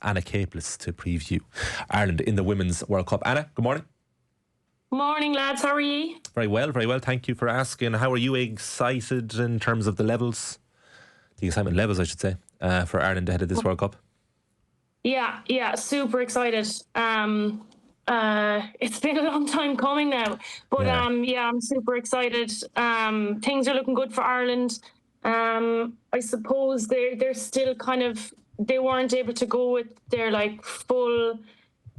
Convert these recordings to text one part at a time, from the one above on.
Anna Caplice to preview Ireland in the Women's World Cup. Anna, good morning. Morning, lads. How are you? Very well, very well. Thank you for asking. How are you excited in terms of the levels? The excitement levels, I should say, for Ireland ahead of this World Cup? Yeah, super excited. It's been a long time coming now, but I'm super excited. Things are looking good for Ireland. I suppose they're still they weren't able to go with their full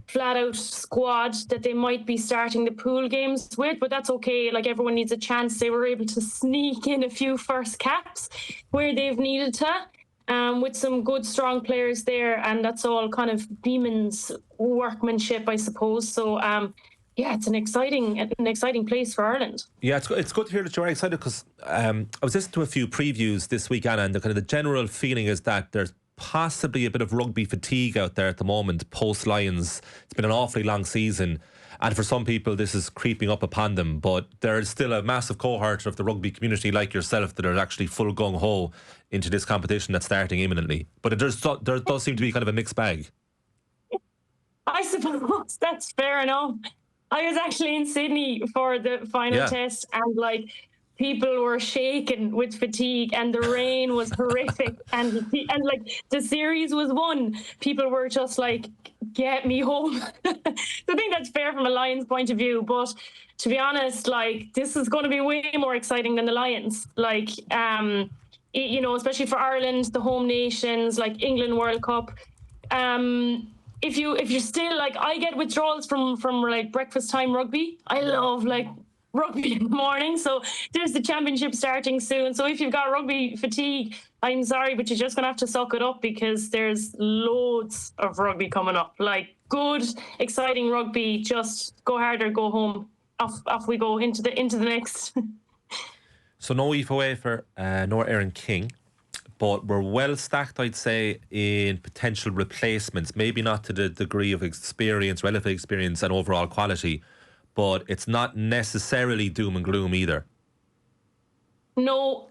flat out squad that they might be starting the pool games with, but that's okay. Everyone needs a chance. They were able to sneak in a few first caps where they've needed to, with some good strong players there, and that's all kind of Beamond's workmanship, I suppose. So it's an exciting place for Ireland. Yeah, it's good to hear that you're excited, because I was listening to a few previews this week, Anna, and the general feeling is that there's possibly a bit of rugby fatigue out there at the moment post Lions. It's been an awfully long season, and for some people this is creeping up upon them, but there is still a massive cohort of the rugby community like yourself that are actually full gung-ho into this competition that's starting imminently. But there does seem to be kind of a mixed bag. I suppose that's fair enough. I was actually in Sydney for the final test, and people were shaken with fatigue, and the rain was horrific, and the series was won. People were just get me home. So I think that's fair from a Lions point of view, but to be honest, this is going to be way more exciting than the Lions. Especially for Ireland, the home nations, England World Cup. If you're still I get withdrawals from breakfast time rugby. I love rugby in the morning, so there's the championship starting soon. So if you've got rugby fatigue, I'm sorry, but you're just gonna have to suck it up, because there's loads of rugby coming up. Good, exciting rugby. Just go hard or go home. Off we go into the next. So no Aoife Wafer, nor Erin King, but we're well stacked, I'd say, in potential replacements. Maybe not to the degree of experience, relative experience and overall quality, but it's not necessarily doom and gloom either. No,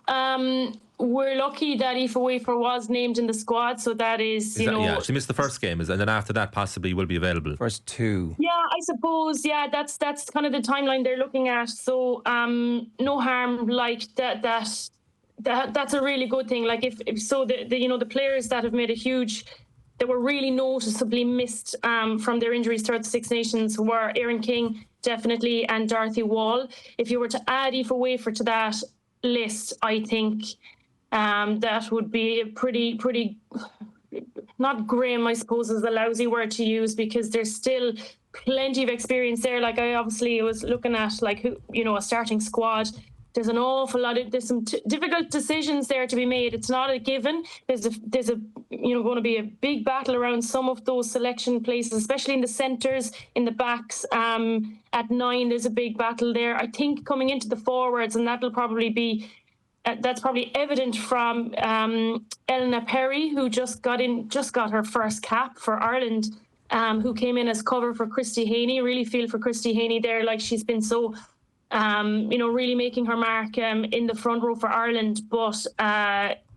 we're lucky that Aoife Wafer was named in the squad, so that is, Yeah, she missed the first game, and then after that possibly will be available. First two. Yeah, I suppose, that's kind of the timeline they're looking at. So no harm, that's a really good thing. If so, the players that have made that were really noticeably missed from their injuries throughout the Six Nations were Erin King, definitely, and Dorothy Wall. If you were to add Aoife Wafer to that list, I think that would be a pretty not grim, I suppose is the lousy word to use, because there's still plenty of experience there. I obviously was looking at a starting squad. There's an awful lot of some difficult decisions there to be made. It's not a given. There's going to be a big battle around some of those selection places, especially in the centres, in the backs. At 9, there's a big battle there. I think coming into the forwards, and that'll probably be that's probably evident from Elena Perry, who just got her first cap for Ireland, who came in as cover for Christy Haney. Really feel for Christy Haney there. She's been so really making her mark in the front row for Ireland. But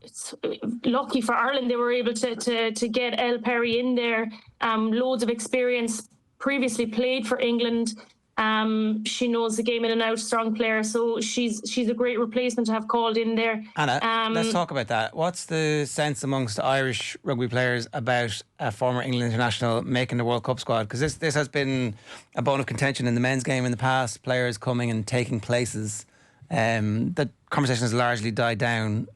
it's lucky for Ireland they were able to get Elle Perry in there. Loads of experience, previously played for England. She knows the game in and out, strong player. So she's a great replacement to have called in there. Anna, let's talk about that. What's the sense amongst Irish rugby players about a former England international making the World Cup squad? Because this has been a bone of contention in the men's game in the past, players coming and taking places. The conversation has largely died down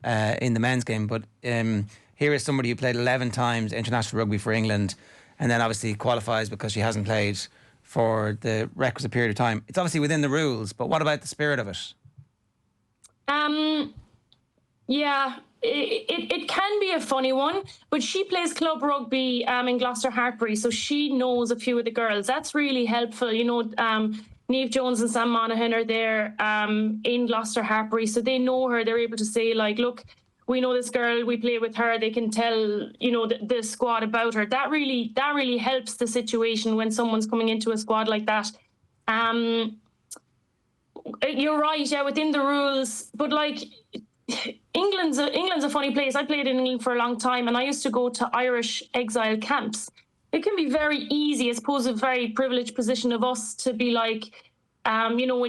in the men's game, but here is somebody who played 11 times international rugby for England, and then obviously qualifies because she hasn't played for the requisite period of time. It's obviously within the rules, but what about the spirit of it? It can be a funny one, but she plays club rugby in Gloucester Hartbury, so she knows a few of the girls. That's really helpful. Niamh Jones and Sam Monaghan are there in Gloucester Hartbury, so they know her. They're able to say, look, we know this girl, we play with her. They can tell, the squad about her. That really helps the situation when someone's coming into a squad like that. You're right, within the rules, but England's a funny place. I played in England for a long time, and I used to go to Irish exile camps. It can be very easy, I suppose, a very privileged position of us to be like, you know,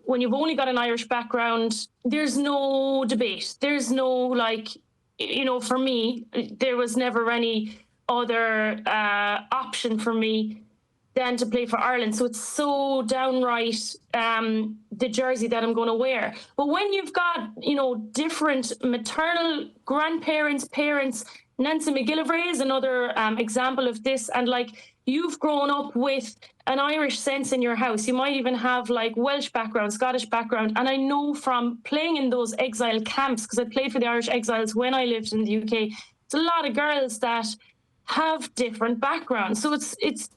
when you've only got an Irish background, there's no debate. There's no, like, you know, for me, there was never any other option for me than to play for Ireland. So it's so downright the jersey that I'm going to wear. But when you've got, you know, different maternal grandparents, parents, Nancy McGillivray is another example of this. And like, you've grown up with an Irish sense in your house. You might even have like Welsh background, Scottish background. And I know from playing in those exile camps, because I played for the Irish Exiles when I lived in the UK, it's a lot of girls that have different backgrounds. So it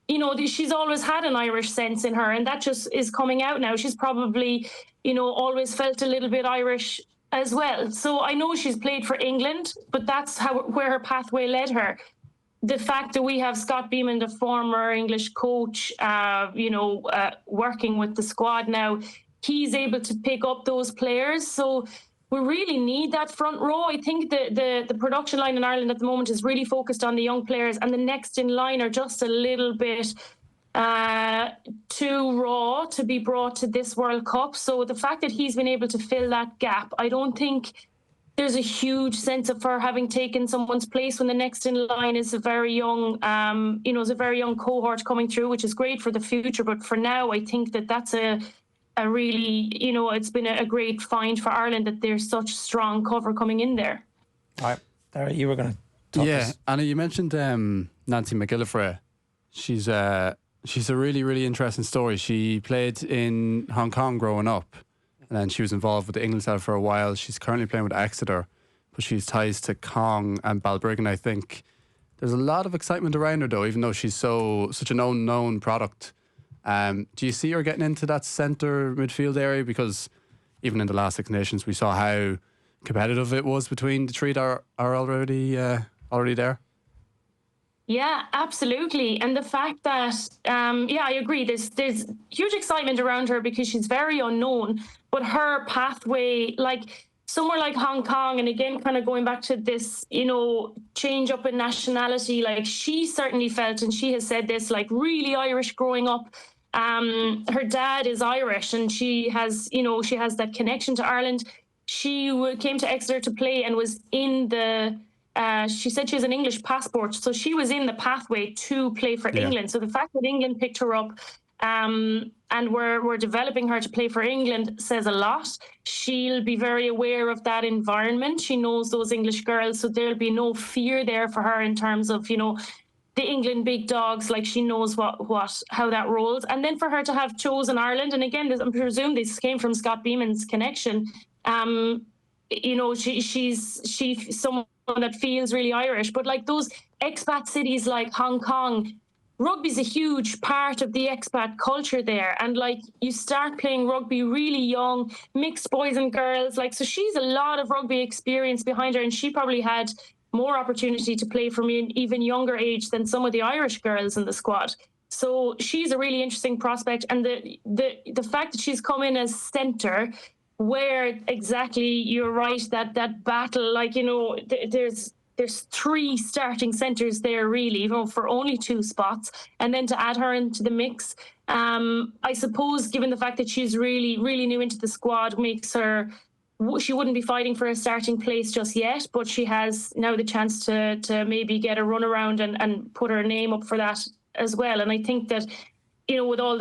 you know, she's always had an Irish sense in her, and that just is coming out now. She's probably, you know, always felt a little bit Irish as well. So I know she's played for England, but that's where her pathway led her. The fact that we have Scott Bemand, a former English coach, you know, working with the squad now, he's able to pick up those players. So we really need that front row. I think the production line in Ireland at the moment is really focused on the young players, and the next in line are just a little bit too raw to be brought to this World Cup. So the fact that he's been able to fill that gap, I don't think there's a huge sense of her having taken someone's place when the next in line is a very young, you know, is a very young cohort coming through, which is great for the future. But for now, I think that that's a really, you know, it's been a great find for Ireland that there's such strong cover coming in there. All right, Dara, you were going to talk. Yeah, Anna, you mentioned Nancy McGillivray. She's a really, really interesting story. She played in Hong Kong growing up, and then she was involved with the England side for a while. She's currently playing with Exeter, but she's ties to Kong and Balbriggan, I think. There's a lot of excitement around her, though, even though she's such an unknown product. Do you see her getting into that centre midfield area? Because even in the last Six Nations, we saw how competitive it was between the three that are already there. Yeah, absolutely. And the fact that, yeah, I agree. There's huge excitement around her because she's very unknown, but her pathway, like somewhere like Hong Kong, and again, kind of going back to this, you know, change up in nationality, like she certainly felt, and she has said this, like really Irish growing up. Her dad is Irish, and she has, you know, she has that connection to Ireland. She came to Exeter to play and was in the, she said she has an English passport, so she was in the pathway to play for England. So the fact that England picked her up and we're developing her to play for England says a lot. She'll be very aware of that environment. She knows those English girls, so there'll be no fear there for her in terms of, you know, the England big dogs. Like, she knows how that rolls. And then for her to have chosen Ireland, and again, I presume this came from Scott Bamand's connection. You know, she's someone that feels really Irish. But like those expat cities like Hong Kong, rugby's a huge part of the expat culture there. And like, you start playing rugby really young, mixed boys and girls. Like, so she's a lot of rugby experience behind her, and she probably had more opportunity to play from an even younger age than some of the Irish girls in the squad. So she's a really interesting prospect. And the fact that she's come in as centre, where exactly you're right, that battle, like, you know, there's three starting centres there really, you know, for only 2 spots, and then to add her into the mix, I suppose, given the fact that she's really, really new into the squad, makes her, she wouldn't be fighting for a starting place just yet, but she has now the chance to maybe get a run around and put her name up for that as well. And I think that, you know, with all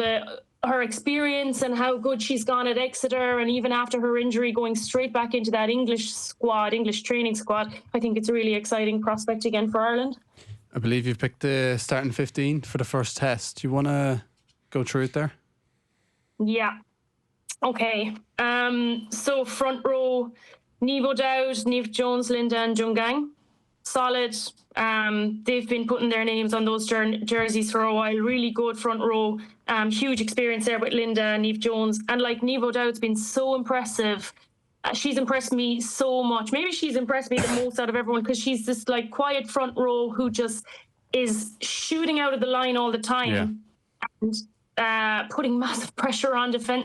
her experience and how good she's gone at Exeter, and even after her injury going straight back into that English training squad, I think it's a really exciting prospect again for Ireland. I believe you've picked the starting 15 for the first test. Do you want to go through it there? Yeah. Okay. So front row, Niamh O'Dowd, Niamh Jones, Linda and Jungang. Solid. They've been putting their names on those jerseys for a while. Really good front row. Huge experience there with Linda and Niamh Jones. And like, Niamh O'Dowd's been so impressive. She's impressed me so much. Maybe she's impressed me the most out of everyone, because she's this like quiet front row who just is shooting out of the line all the time. Yeah. And putting massive pressure on opposing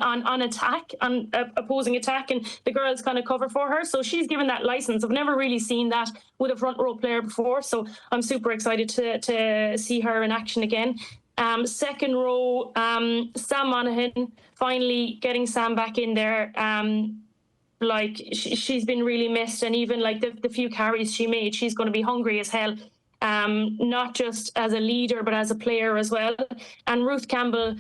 attack, and the girls kind of cover for her. So she's given that license. I've never really seen that with a front row player before, so I'm super excited to see her in action again. Second row, Sam Monaghan, finally getting Sam back in there. Like she's been really missed, and even like the few carries she made, she's going to be hungry as hell. Not just as a leader, but as a player as well. And Ruth Campbell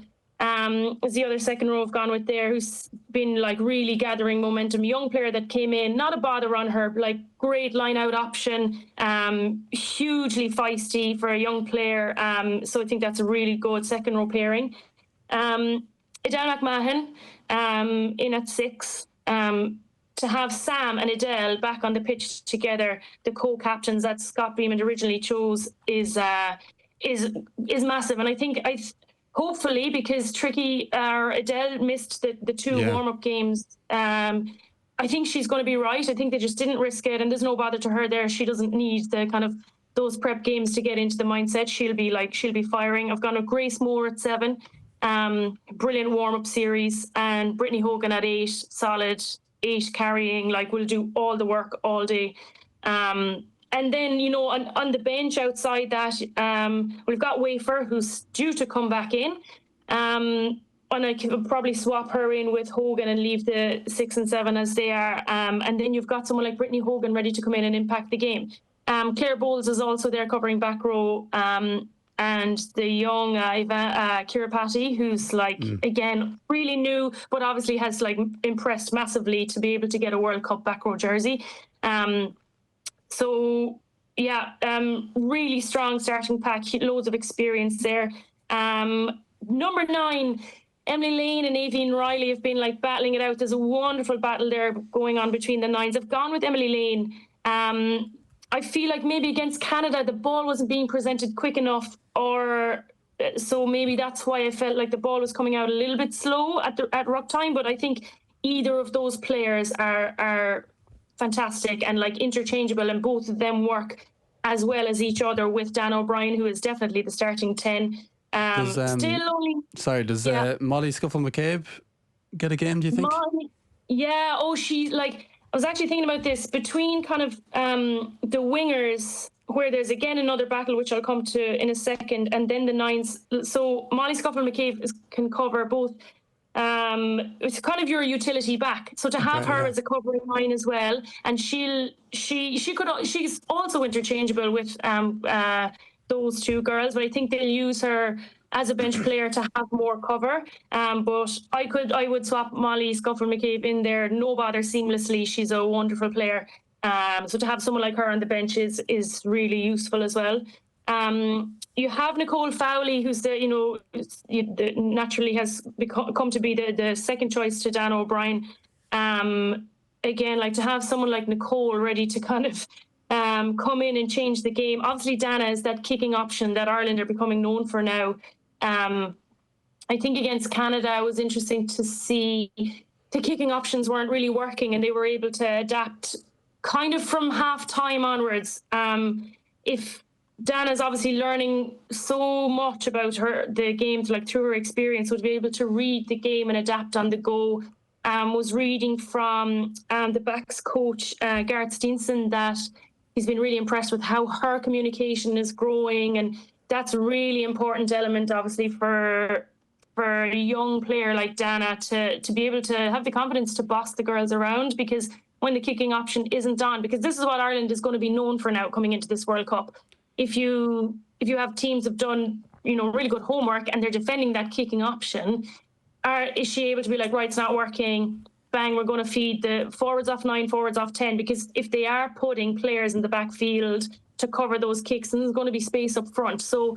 is the other second row I've gone with there, who's been like really gathering momentum. Young player that came in, not a bother on her, like great line out option, hugely feisty for a young player. So I think that's a really good second row pairing. Adele McMahon in at 6. To have Sam and Adele back on the pitch together, the co-captains that Scott Bemand originally chose, is massive. And I think hopefully, because Adele missed the 2 warm-up games, I think she's going to be right. I think they just didn't risk it, and there's no bother to her there. She doesn't need the kind of those prep games to get into the mindset. She'll be firing. I've gone with Grace Moore at 7. Brilliant warm-up series, and Brittany Hogan at 8, solid 8 carrying, like will do all the work all day. And then, you know, on the bench outside that, we've got Wafer, who's due to come back in. And I could probably swap her in with Hogan and leave the 6 and 7 as they are. And then you've got someone like Brittany Hogan ready to come in and impact the game. Claire Bowles is also there covering back row. And the young Kira Patty, who's like, again, really new, but obviously has like impressed massively to be able to get a World Cup back row jersey. So yeah, really strong starting pack, loads of experience there. Number 9, Emily Lane and Avian Riley have been like battling it out. There's a wonderful battle there going on between the 9s. I've gone with Emily Lane. I feel like maybe against Canada, the ball wasn't being presented quick enough, or so maybe that's why I felt like the ball was coming out a little bit slow at ruck time. But I think either of those players are fantastic and like interchangeable, and both of them work as well as each other with Dan O'Brien, who is definitely the starting 10. Does Molly Scuffle-McCabe get a game, do you think? She like, I was actually thinking about this between kind of the wingers, where there's again another battle, which I'll come to in a second, and then the 9s. So Molly Scuffle-McCabe can cover both. It's kind of your utility back. So to have her as a covering 9 as well, and she's also interchangeable with those 2 girls, but I think they'll use her as a bench player to have more cover. But I would swap Molly Scuffle-McCabe in there, no bother, seamlessly. She's a wonderful player. So to have someone like her on the bench is really useful as well. You have Nicole Fowley, who's naturally has come to be the second choice to Dan O'Brien. Again, like to have someone like Nicole ready to kind of come in and change the game. Obviously, Dana is that kicking option that Ireland are becoming known for now. I think against Canada, it was interesting to see the kicking options weren't really working, and they were able to adapt kind of from half time onwards. If Dana's obviously learning so much about the game, like through her experience, would be able to read the game and adapt on the go. Was reading from the backs coach, Gareth Steenson, that he's been really impressed with how her communication is growing, and that's a really important element, obviously, for a young player like Dana to be able to have the confidence to boss the girls around, because when the kicking option isn't on, because this is what Ireland is going to be known for now coming into this World Cup. If you have teams have done really good homework and they're defending that kicking option, is she able to be like, right, it's not working, bang, we're going to feed the forwards off 9, forwards off 10, because if they are putting players in the backfield to cover those kicks, and there's going to be space up front. So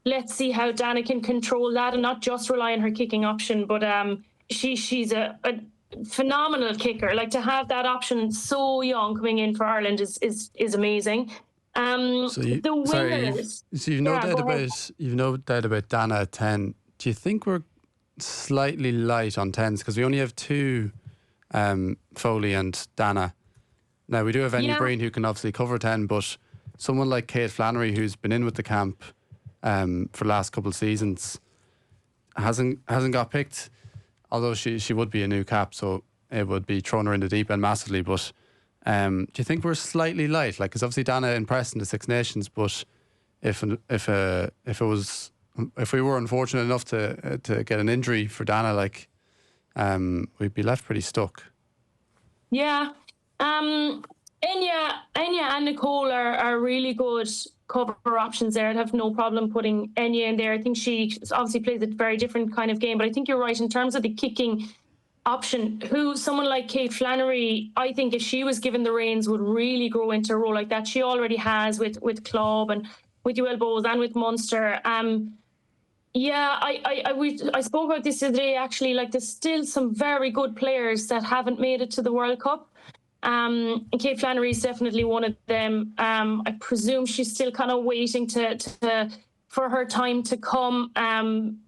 let's see how Dana can control that and not just rely on her kicking option. But she's a phenomenal kicker. Like, to have that option so young coming in for Ireland is amazing. The winners. So you've no doubt about Dana at 10. Do you think we're slightly light on 10s, because we only have 2, Foley and Dana? Now we do have Enya Breen, who can obviously cover 10, but someone like Kate Flannery, who's been in with the camp for the last couple of seasons, hasn't got picked, although she would be a new cap, so it would be throwing her in the deep end massively. But do you think we're slightly light? Like, because obviously Dana impressed in the Six Nations, but if we were unfortunate enough to get an injury for Dana, like, we'd be left pretty stuck. Yeah. Enya and Nicole are really good cover options there. I'd have no problem putting Enya in there. I think she obviously plays a very different kind of game, but I think you're right in terms of the kicking option. Someone like Kate Flannery, I think if she was given the reins, would really grow into a role like that. She already has with Club and with UL Bows and with Munster. Yeah, I spoke about this the other day, actually. Like, there's still some very good players that haven't made it to the World Cup. And Kate Flannery is definitely one of them. I presume she's still kind of waiting for her time to come,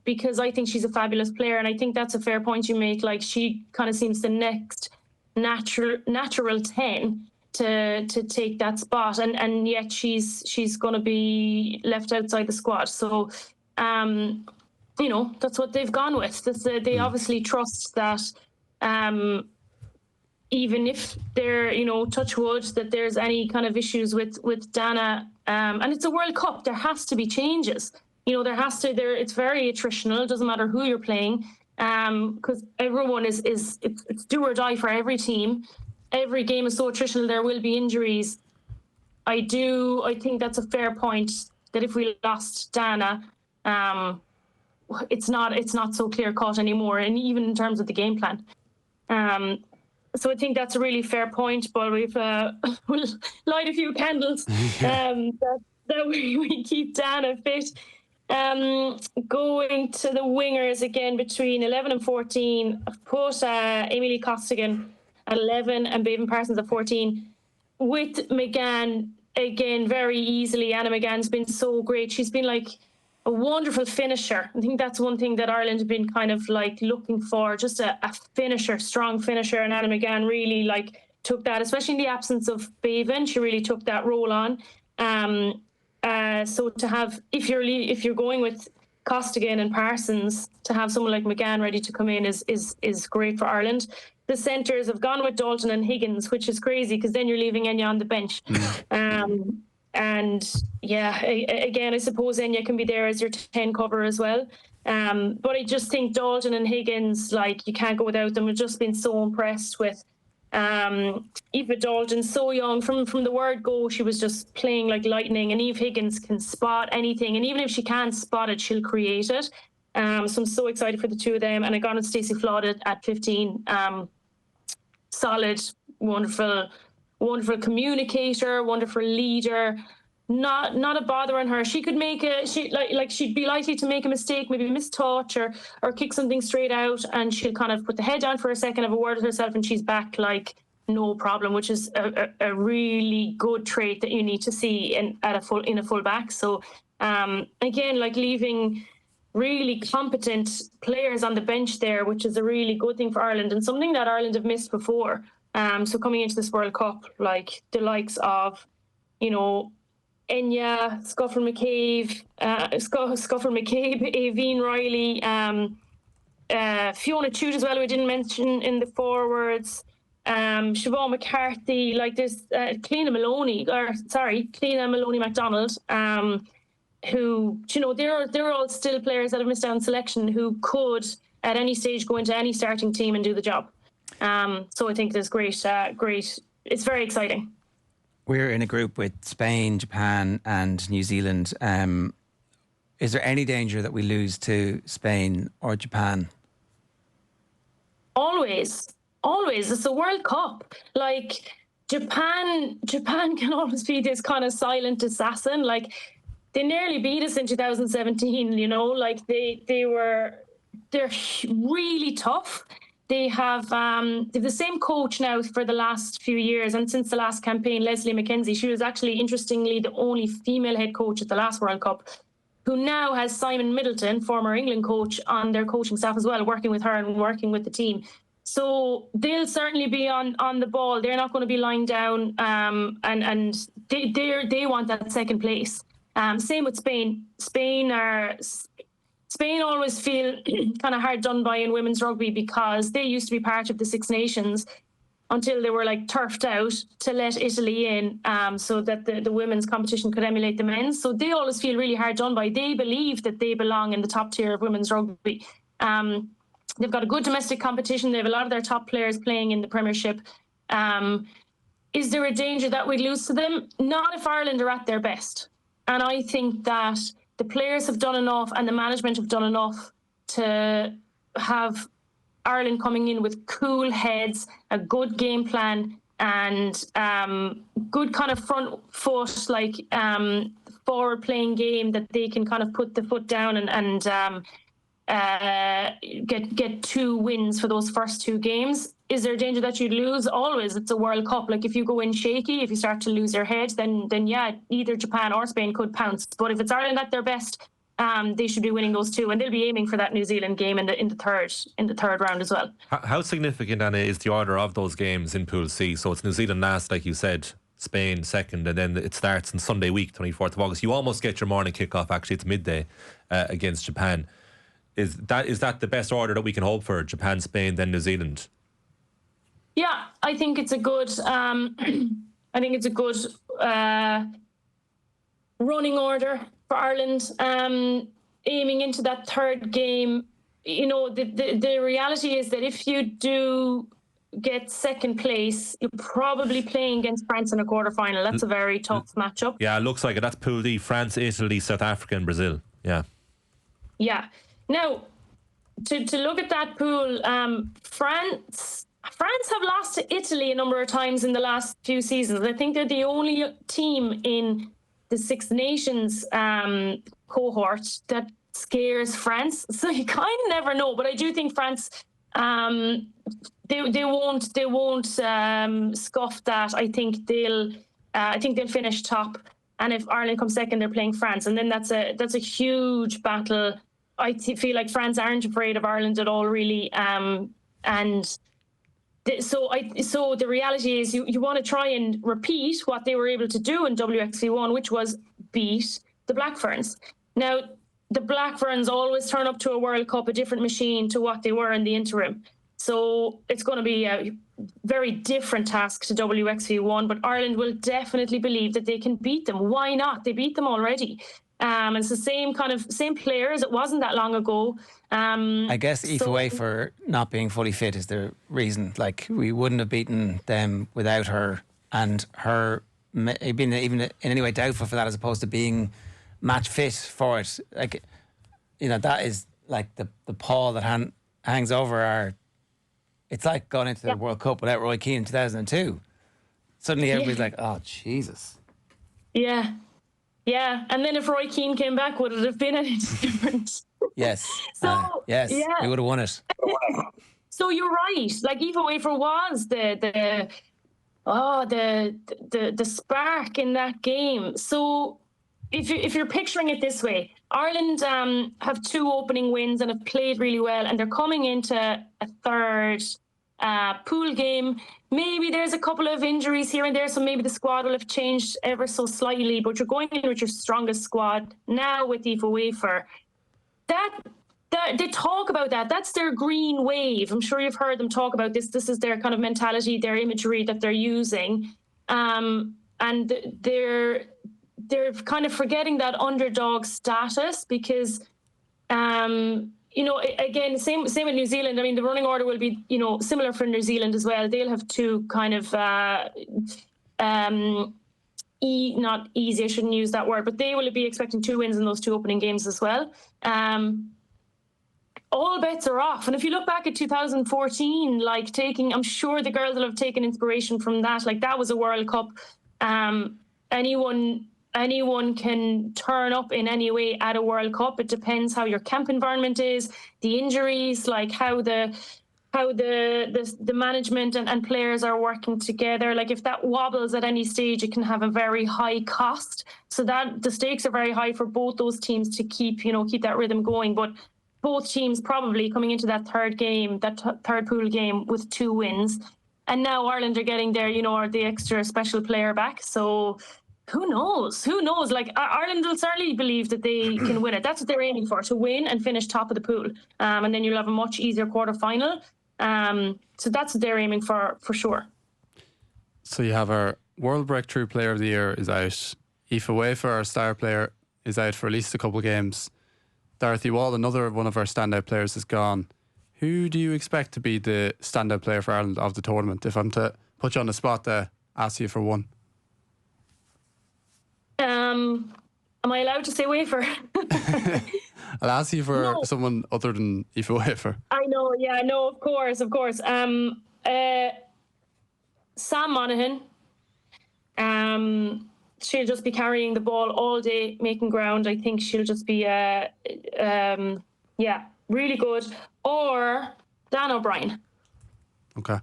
because I think she's a fabulous player, and I think that's a fair point you make. Like, she kind of seems the next natural 10 to take that spot, and yet she's going to be left outside the squad. So, you know, that's what they've gone with. They obviously trust that, even if they're, you know, touch wood, that there's any kind of issues with Dana, and it's a World Cup, there has to be changes. You know, it's very attritional. It doesn't matter who you're playing, because everyone it's do or die for every team. Every game is so attritional. There will be injuries. I think that's a fair point, that if we lost Dana, it's not so clear cut anymore, and even in terms of the game plan. So I think that's a really fair point, but we'll light a few candles that we keep Dana fit. Going to the wingers again, between 11 and 14, I've put Emily Costigan at 11 and Bevan Parsons at 14. With McGann, again, very easily. Anna McGann's been so great. She's been like a wonderful finisher. I think that's one thing that Ireland have been kind of like looking for, just a finisher, strong finisher. And Anna McGann really like took that, especially in the absence of Bevan. She really took that role on. So to have, if you're going with Costigan and Parsons, to have someone like McGann ready to come in is great for Ireland. The centres have gone with Dalton and Higgins, which is crazy, because then you're leaving Enya on the bench. And yeah, again, I suppose Enya can be there as your 10 cover as well. But I just think Dalton and Higgins, like, you can't go without them. I've just been so impressed with Eva Dalton, so young. From the word go, she was just playing like lightning. And Eve Higgins can spot anything. And even if she can't spot it, she'll create it. So I'm so excited for the two of them. And I got on Stacey Flood at 15. Solid, wonderful communicator, wonderful leader. Not a bother on her. She could make she'd be likely to make a mistake, maybe mistouch or kick something straight out, and she'll kind of put the head down for a second, have a word with herself, and she's back like no problem, which is a really good trait that you need to see in a full back. So again, like, leaving really competent players on the bench there, which is a really good thing for Ireland, and something that Ireland have missed before. So coming into this World Cup, like the likes of, you know, Enya, Scuffle McCabe, Aveen Riley, Fiona Chute as well, we didn't mention in the forwards, Siobhan McCarthy, like there's Cleena Maloney MacDonald, who, you know, they're all still players that have missed out on selection, who could at any stage go into any starting team and do the job. So I think there's great. It's very exciting. We're in a group with Spain, Japan and New Zealand. Is there any danger that we lose to Spain or Japan? Always. It's a World Cup. Like, Japan can always be this kind of silent assassin. Like, they nearly beat us in 2017, you know, like they're really tough. They have the same coach now for the last few years, and since the last campaign, Leslie McKenzie. She was actually, interestingly, the only female head coach at the last World Cup, who now has Simon Middleton, former England coach, on their coaching staff as well, working with her and working with the team. So they'll certainly be on the ball. They're not going to be lying down, and they want that second place. Same with Spain. Spain always feel kind of hard done by in women's rugby because they used to be part of the Six Nations until they were like turfed out to let Italy in, so that the women's competition could emulate the men's. So they always feel really hard done by. They believe that they belong in the top tier of women's rugby. They've got a good domestic competition. They have a lot of their top players playing in the Premiership. Is there a danger that we'd lose to them? Not if Ireland are at their best. And I think that the players have done enough and the management have done enough to have Ireland coming in with cool heads, a good game plan, and good kind of front foot, like forward playing game that they can kind of put the foot down and get 2 wins for those first 2 games. Is there a danger that you'd lose? Always. It's a World Cup. Like if you go in shaky, if you start to lose your head, then yeah, either Japan or Spain could pounce. But if it's Ireland at their best, they should be winning those 2, and they'll be aiming for that New Zealand game in the third round as well. How significant, Anna, is the order of those games in Pool C? So it's New Zealand last, like you said, Spain second, and then it starts on Sunday week, 24th of August. You almost get your morning kickoff. Actually, it's midday against Japan. Is that the best order that we can hope for? Japan, Spain, then New Zealand. Yeah, I think it's a good. Running order for Ireland. Aiming into that third game, you know, the reality is that if you do get second place, you're probably playing against France in a quarterfinal. That's a very tough matchup. Yeah, it looks like it. That's Pool D: France, Italy, South Africa, and Brazil. Yeah. Yeah. Now, to look at that pool, France have lost to Italy a number of times in the last few seasons. I think they're the only team in the Six Nations cohort that scares France. So you kind of never know. But I do think France, they won't scoff that. I think they'll finish top. And if Ireland comes second, they're playing France, and then that's a huge battle. I feel like France aren't afraid of Ireland at all, really. So the reality is you want to try and repeat what they were able to do in WXV1, which was beat the Black Ferns. Now, the Black Ferns always turn up to a World Cup a different machine to what they were in the interim. So it's going to be a very different task to WXV1, but Ireland will definitely believe that they can beat them. Why not? They beat them already. It's the same players. It wasn't that long ago. I guess Aoife Wafer not being fully fit is the reason. Like, we wouldn't have beaten them without her, and her being even in any way doubtful for that, as opposed to being match fit for it. Like, you know, that is like the pall that hangs over our. It's like going into the World Cup without Roy Keane in 2002. Suddenly everybody's like, oh, Jesus. Yeah. Yeah. And then if Roy Keane came back, would it have been any different? Yes. Yes. Yeah. We would have won it. So you're right. Like, Aoife Wafer was the spark in that game. So if you're picturing it this way, Ireland have 2 opening wins and have played really well, and they're coming into a third pool game. Maybe there's a couple of injuries here and there, so maybe the squad will have changed ever so slightly, but you're going in with your strongest squad now with Aoife Wafer. That they talk about that. That's their green wave. I'm sure you've heard them talk about this. This is their kind of mentality, their imagery that they're using. And they're kind of forgetting that underdog status because, you know, again, same with New Zealand. I mean, the running order will be, you know, similar for New Zealand as well. They'll have 2 kind of, not easy, I shouldn't use that word, but they will be expecting 2 wins in those 2 opening games as well. All bets are off. And if you look back at 2014, like I'm sure the girls will have taken inspiration from that. Like, that was a World Cup. Anyone can turn up in any way at a World Cup. It depends how your camp environment is, the injuries, like how the management and players are working together. Like, if that wobbles at any stage, it can have a very high cost. So that the stakes are very high for both those teams to keep that rhythm going. But both teams probably coming into that third game, third pool game, with 2 wins. And now Ireland are getting their, the extra special player back. So who knows? Who knows? Like Ireland will certainly believe that they can win it. That's what they're aiming for, to win and finish top of the pool. And then you'll have a much easier quarter-final. So that's what they're aiming for sure. So you have our World Breakthrough Player of the Year is out. Aoife Wafer, our star player, is out for at least a couple of games. Dorothy Wall, another one of our standout players, is gone. Who do you expect to be the standout player for Ireland of the tournament? If I'm to put you on the spot there, ask you for one. Am I allowed to say Wafer? I'll ask you for someone other than Aoife Wafer. I know, yeah, no, of course. Sam Monaghan. She'll just be carrying the ball all day, making ground. I think she'll just be, really good. Or Dan O'Brien. Okay.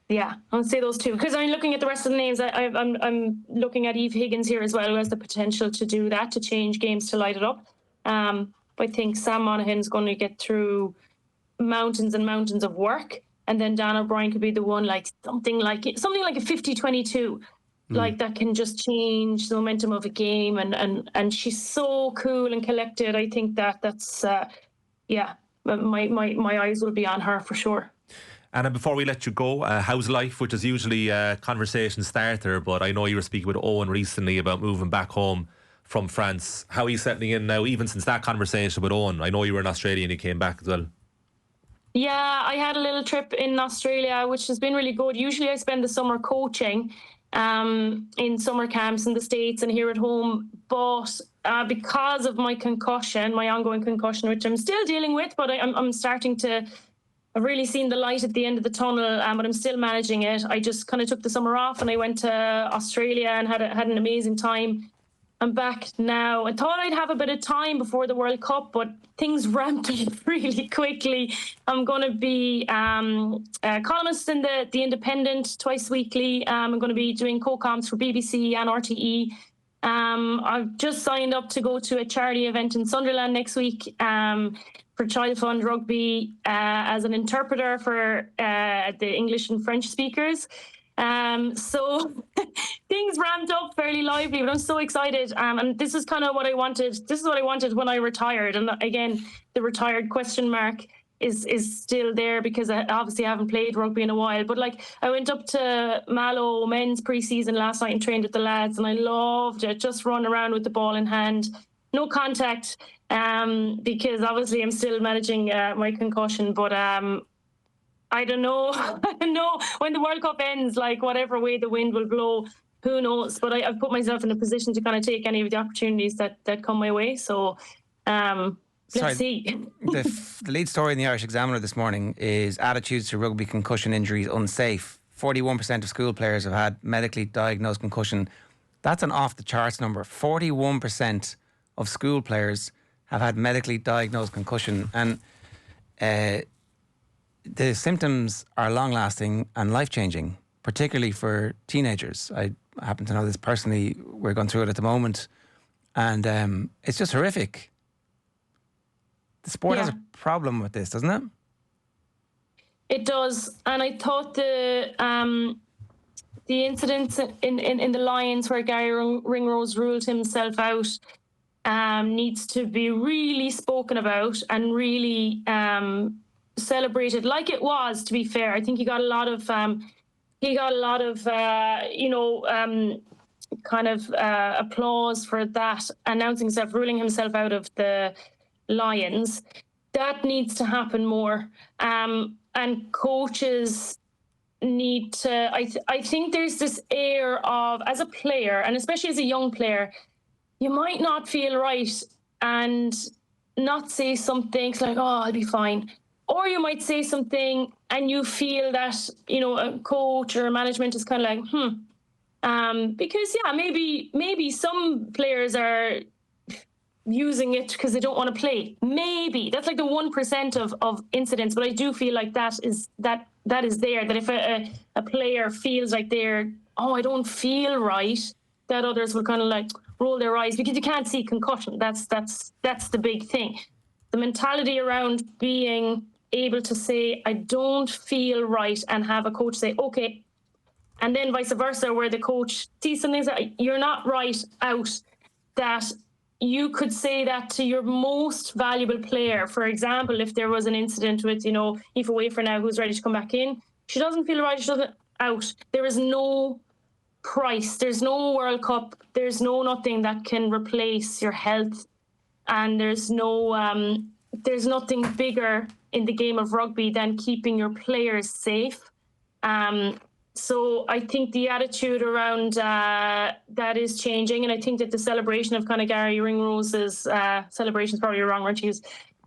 Yeah, I'll say those two, because I'm looking at the rest of the names. I'm looking at Eve Higgins here as well, who has the potential to do that, to change games, to light it up. I think Sam Monaghan's going to get through mountains and mountains of work, and then Dan O'Brien could be the one, like something like a 50-22, like that can just change the momentum of a game. And she's so cool and collected. I think that's my eyes will be on her for sure. And before we let you go, how's life, which is usually a conversation starter, but I know you were speaking with Owen recently about moving back home from France. How are you settling in now, even since that conversation with Owen? I know you were in Australia and you came back as well. Yeah, I had a little trip in Australia, which has been really good. Usually I spend the summer coaching in summer camps in the States and here at home. But because of my concussion, my ongoing concussion, which I'm still dealing with, but I'm starting to... I've really seen the light at the end of the tunnel, but I'm still managing it. I just kind of took the summer off and I went to Australia and had an amazing time. I'm back now. I thought I'd have a bit of time before the World Cup, but things ramped up really quickly. I'm going to be a columnist in the Independent twice weekly. I'm going to be doing co-coms for BBC and RTE. I've just signed up to go to a charity event in Sunderland next week for Child Fund Rugby as an interpreter for the English and French speakers. So things ramped up fairly lively, but I'm so excited. And this is kind of what I wanted. This is what I wanted when I retired. And again, the retired question mark is still there because I obviously haven't played rugby in a while. But like, I went up to Mallow men's pre-season last night and trained with the lads, and I loved it. Just run around with the ball in hand, no contact, because obviously I'm still managing my concussion. But I don't know. I don't know when the World Cup ends, like whatever way the wind will blow, who knows? But I've put myself in a position to kind of take any of the opportunities that come my way. So let's see. The lead story in the Irish Examiner this morning is attitudes to rugby concussion injuries unsafe. 41% of school players have had medically diagnosed concussion. That's an off the charts number. 41% of school players have had medically diagnosed concussion. And the symptoms are long-lasting and life-changing, particularly for teenagers. I happen to know this personally. We're going through it at the moment. And it's just horrific. The sport has a problem with this, doesn't it? It does. And I thought the incidents in the Lions where Gary Ringrose ruled himself out needs to be really spoken about and really celebrated, like it was. To be fair, I think he got a lot of applause for that, announcing himself, ruling himself out of the Lions. That needs to happen more, and coaches need to. I think there's this air of, as a player, and especially as a young player, you might not feel right and not say something like, "Oh, I'll be fine." Or you might say something and you feel that, a coach or management is kind of like, because maybe some players are using it because they don't want to play. Maybe that's like the 1% of incidents, but I do feel like that is there. That if a player feels like I don't feel right, that others will kind of like roll their eyes because you can't see concussion. That's the big thing. The mentality around being able to say, I don't feel right, and have a coach say, okay, And then vice versa, where the coach sees something that you're not right out, that you could say that to your most valuable player. For example, if there was an incident with, Aoife Wafer now, who's ready to come back in, she doesn't feel right, she doesn't out. There is no price, there's no World Cup, there's no nothing that can replace your health. And there's nothing bigger in the game of rugby than keeping your players safe. So I think the attitude around that is changing, and I think that the celebration of kind of Gary Ringrose's celebration is probably a wrong word to use.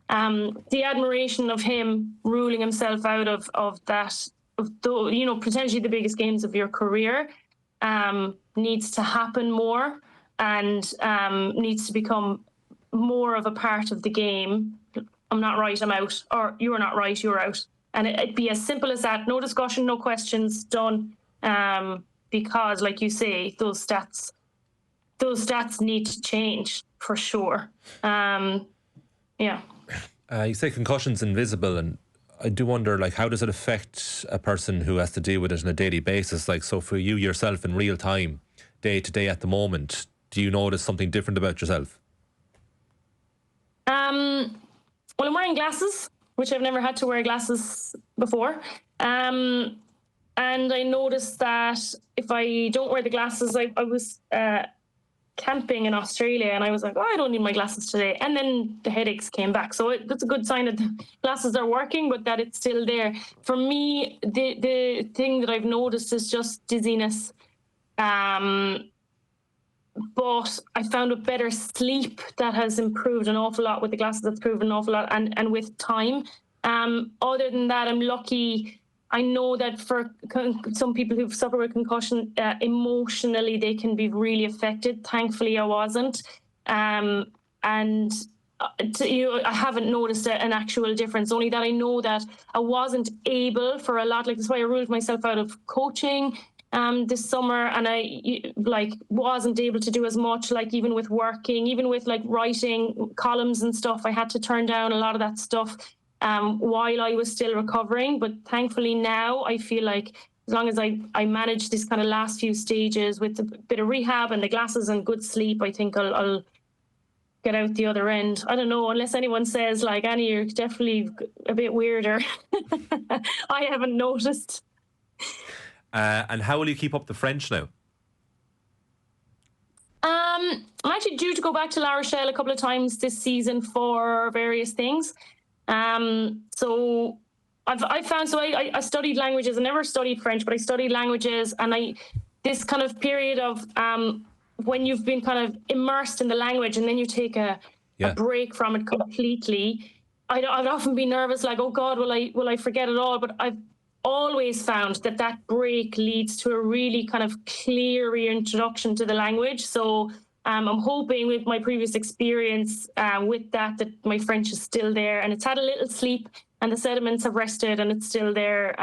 The admiration of him ruling himself out of potentially the biggest games of your career needs to happen more, and needs to become more of a part of the game. I'm not right, I'm out, or you're not right, you're out. And it'd be as simple as that. No discussion, no questions, done. Because, like you say, those stats need to change for sure. Yeah. You say concussion's invisible, and I do wonder, how does it affect a person who has to deal with it on a daily basis? So for you yourself in real time, day to day at the moment, do you notice something different about yourself? Well, I'm wearing glasses, which I've never had to wear glasses before. And I noticed that if I don't wear the glasses, I was camping in Australia, and I was like, I don't need my glasses today. And then the headaches came back. So that's a good sign that the glasses are working, but that it's still there. For me, the thing that I've noticed is just dizziness. But I found a better sleep that has improved an awful lot with the glasses. That's improved an awful lot, and with time. Other than that, I'm lucky. I know that for some people who've suffered with concussion, emotionally they can be really affected. Thankfully, I wasn't, I haven't noticed an actual difference. Only that I know that I wasn't able for a lot. That's why I ruled myself out of coaching this summer, and I wasn't able to do as much. Even with working, even with writing columns and stuff, I had to turn down a lot of that stuff while I was still recovering. But thankfully now I feel like as long as I manage this kind of last few stages with a bit of rehab and the glasses and good sleep, I think I'll get out the other end. I don't know, unless anyone says Annie, you're definitely a bit weirder. I haven't noticed. And how will you keep up the French now? I'm actually due to go back to La Rochelle a couple of times this season for various things. So I studied languages. I never studied French, but I studied languages, and this kind of period of when you've been kind of immersed in the language and then you take a break from it completely. I'd often be nervous, oh God, will I forget it all? But I've always found that break leads to a really kind of clear reintroduction to the language. So I'm hoping with my previous experience with that my French is still there, and it's had a little sleep and the sediments have rested and it's still there,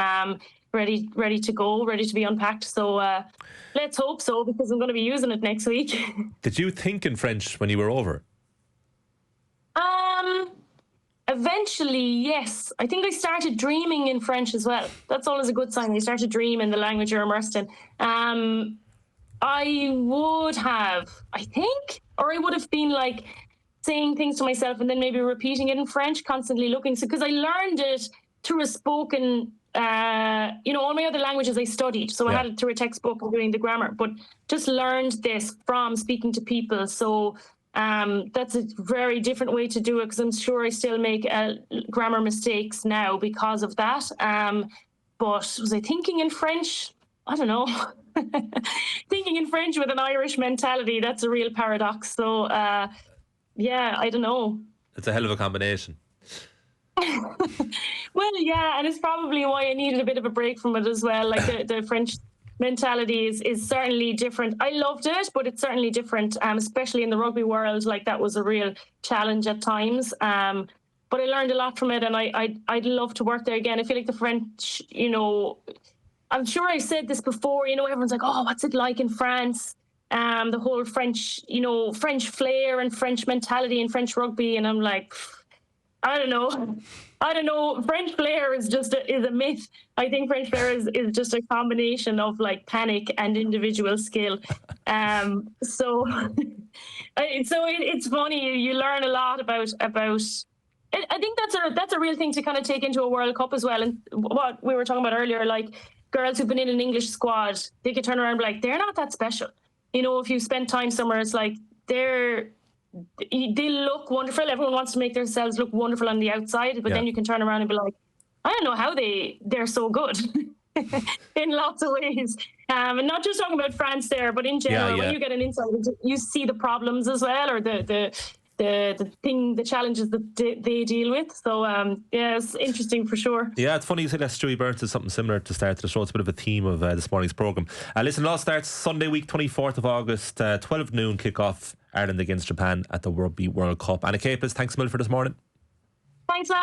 ready to go, ready to be unpacked. So let's hope so, because I'm going to be using it next week. Did you think in French when you were over? Eventually, yes. I think I started dreaming in French as well. That's always a good sign. You start to dream in the language you're immersed in. I would have, I think, or I would have been saying things to myself and then maybe repeating it in French, constantly looking. So, because I learned it through a spoken, all my other languages I studied. So I had it through a textbook and doing the grammar, but just learned this from speaking to people. So that's a very different way to do it, because I'm sure I still make grammar mistakes now because of that. But was I thinking in French? I don't know. Thinking in French with an Irish mentality, that's a real paradox. So, I don't know. It's a hell of a combination. Well, yeah, and it's probably why I needed a bit of a break from it as well. The French mentality is certainly different. I loved it, but it's certainly different, especially in the rugby world. That was a real challenge at times. But I learned a lot from it, and I'd love to work there again. I feel like the French, I'm sure I said this before, everyone's like, oh, what's it like in France? The whole French, French flair and French mentality and French rugby. And I'm like, I don't know. French flair is just is a myth. I think French flair is just a combination of like panic and individual skill. So it's funny. You learn a lot about. I think that's a real thing to kind of take into a World Cup as well. And what we were talking about earlier, like girls who've been in an English squad, they could turn around and be like, they're not that special. You know, if you spend time somewhere, it's like they look wonderful. Everyone wants to make themselves look wonderful on the outside, but then you can turn around and be like, I don't know how they're so good in lots of ways. And not just talking about France there, but in general, when you get an insight, you see the problems as well, or the challenges that they deal with. So it's interesting for sure. Yeah, it's funny you say that. Stewie Burns is something similar to start to the show. It's a bit of a theme of this morning's programme. Listen, it all starts Sunday week, 24th of August, 12 noon kick-off, Ireland against Japan at the Rugby World Cup. Anna Caplice, thanks a million for this morning. Thanks, lad.